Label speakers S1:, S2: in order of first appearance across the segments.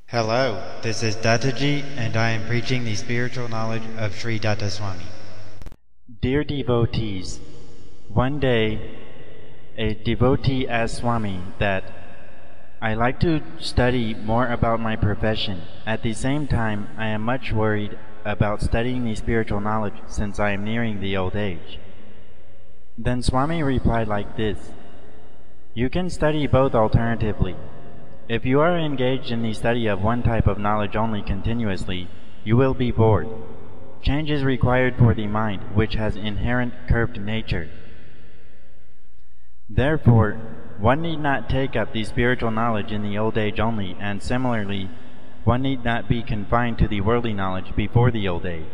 S1: Hello, this is Dattaji, and I am preaching the spiritual knowledge of Sri Dattaswami.
S2: Dear devotees, one day a devotee asked Swami that I like to study more about my profession. At the same time, I am much worried about studying the spiritual knowledge since I am nearing the old age. Then Swami replied like this: you can study both alternatively. If you are engaged in the study of one type of knowledge only continuously, you will be bored. Change is required for the mind, which has inherent curved nature. Therefore, one need not take up the spiritual knowledge in the old age only, and similarly, one need not be confined to the worldly knowledge before the old age.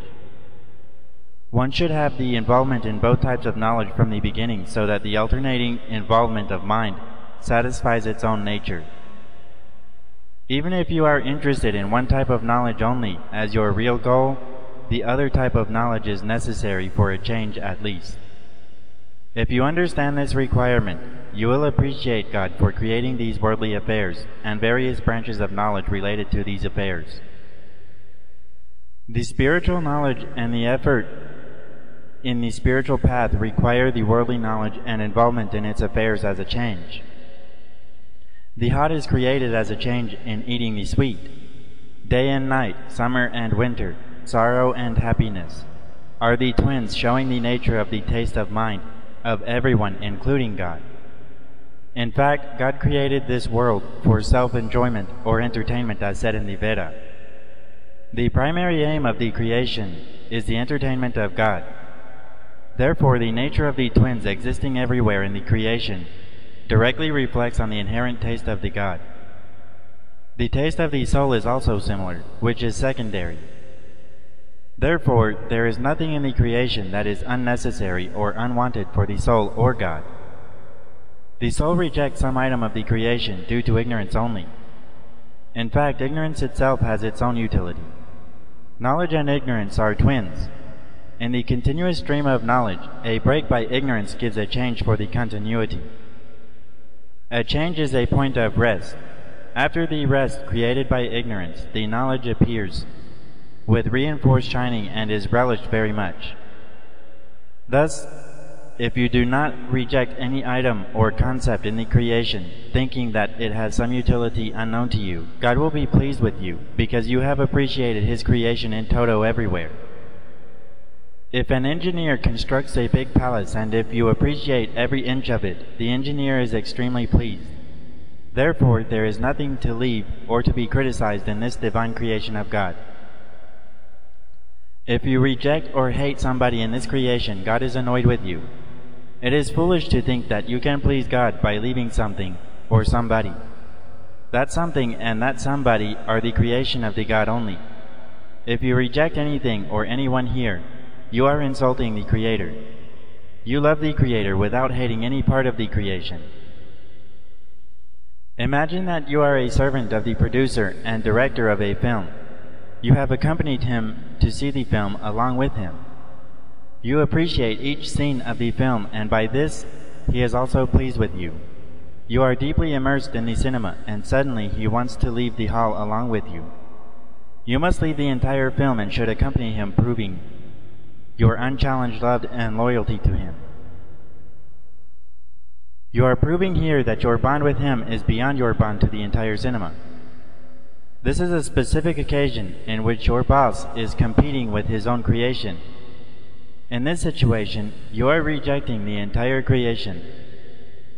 S2: One should have the involvement in both types of knowledge from the beginning, so that the alternating involvement of mind satisfies its own nature. Even if you are interested in one type of knowledge only as your real goal, the other type of knowledge is necessary for a change at least. If you understand this requirement, you will appreciate God for creating these worldly affairs and various branches of knowledge related to these affairs. The spiritual knowledge and the effort in the spiritual path require the worldly knowledge and involvement in its affairs as a change. The hot is created as a change in eating the sweet. Day and night, summer and winter, sorrow and happiness, are the twins showing the nature of the taste of mind of everyone, including God. In fact, God created this world for self-enjoyment or entertainment, as said in the Veda. The primary aim of the creation is the entertainment of God. Therefore, the nature of the twins existing everywhere in the creation directly reflects on the inherent taste of the God. The taste of the soul is also similar, which is secondary. Therefore, there is nothing in the creation that is unnecessary or unwanted for the soul or God. The soul rejects some item of the creation due to ignorance only. In fact, ignorance itself has its own utility. Knowledge and ignorance are twins. In the continuous stream of knowledge, a break by ignorance gives a change for the continuity. A change is a point of rest. After the rest created by ignorance, the knowledge appears with reinforced shining and is relished very much. Thus, if you do not reject any item or concept in the creation, thinking that it has some utility unknown to you, God will be pleased with you, because you have appreciated His creation in toto everywhere. If an engineer constructs a big palace, and if you appreciate every inch of it, the engineer is extremely pleased. Therefore, there is nothing to leave or to be criticized in this divine creation of God. If you reject or hate somebody in this creation, God is annoyed with you. It is foolish to think that you can please God by leaving something or somebody. That something and that somebody are the creation of the God only. If you reject anything or anyone here, you are insulting the Creator. You love the Creator without hating any part of the creation. Imagine that you are a servant of the producer and director of a film. You have accompanied him to see the film along with him. You appreciate each scene of the film, and by this, he is also pleased with you. You are deeply immersed in the cinema, and suddenly he wants to leave the hall along with you. You must leave the entire film and should accompany him, proving your unchallenged love and loyalty to him. You are proving here that your bond with him is beyond your bond to the entire cinema. This is a specific occasion in which your boss is competing with his own creation. In this situation, you are rejecting the entire creation.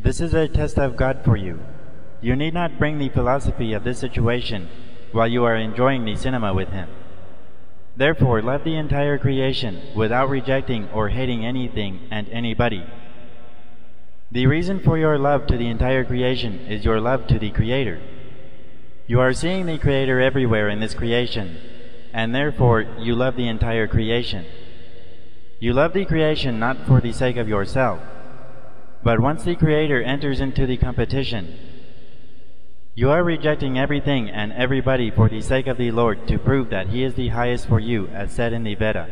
S2: This is a test of God for you. You need not bring the philosophy of this situation while you are enjoying the cinema with him. Therefore, love the entire creation without rejecting or hating anything and anybody. The reason for your love to the entire creation is your love to the Creator. You are seeing the Creator everywhere in this creation, and therefore you love the entire creation. You love the creation not for the sake of yourself, but once the Creator enters into the competition, you are rejecting everything and everybody for the sake of the Lord to prove that He is the highest for you, as said in the Veda.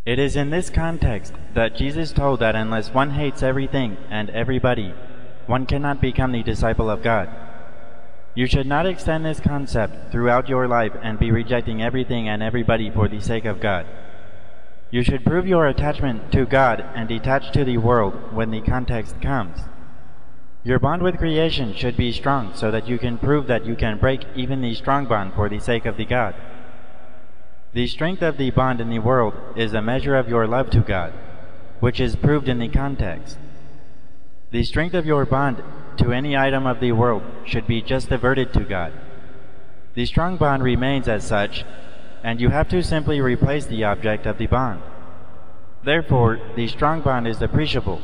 S2: It is in this context that Jesus told that unless one hates everything and everybody, one cannot become the disciple of God. You should not extend this concept throughout your life and be rejecting everything and everybody for the sake of God. You should prove your attachment to God and detach to the world when the context comes. Your bond with creation should be strong so that you can prove that you can break even the strong bond for the sake of the God. The strength of the bond in the world is a measure of your love to God, which is proved in the context. The strength of your bond to any item of the world should be just averted to God. The strong bond remains as such, and you have to simply replace the object of the bond. Therefore, the strong bond is appreciable.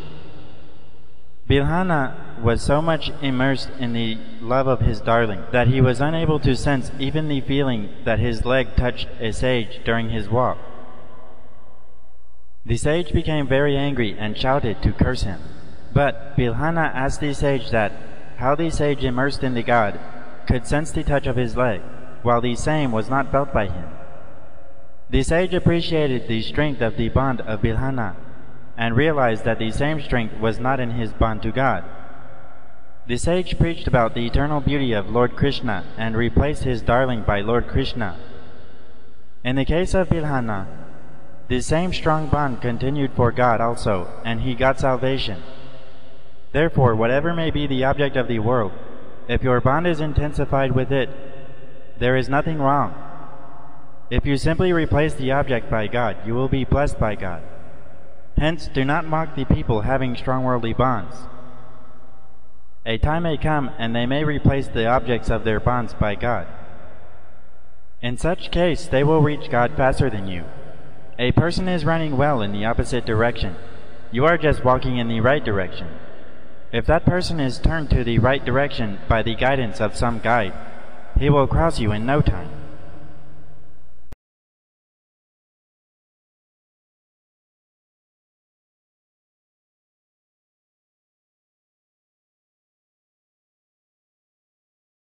S2: Bilhana was so much immersed in the love of his darling that he was unable to sense even the feeling that his leg touched a sage during his walk. The sage became very angry and shouted to curse him. But Bilhana asked the sage that how the sage immersed in the God could sense the touch of his leg, while the same was not felt by him. The sage appreciated the strength of the bond of Bilhana, and realized that the same strength was not in his bond to God. The sage preached about the eternal beauty of Lord Krishna and replaced his darling by Lord Krishna. In the case of Bilhana, the same strong bond continued for God also, and he got salvation. Therefore, whatever may be the object of the world, if your bond is intensified with it, there is nothing wrong. If you simply replace the object by God, you will be blessed by God. Hence, do not mock the people having strong worldly bonds. A time may come and they may replace the objects of their bonds by God. In such case, they will reach God faster than you. A person is running well in the opposite direction. You are just walking in the right direction. If that person is turned to the right direction by the guidance of some guide, he will cross you in no time.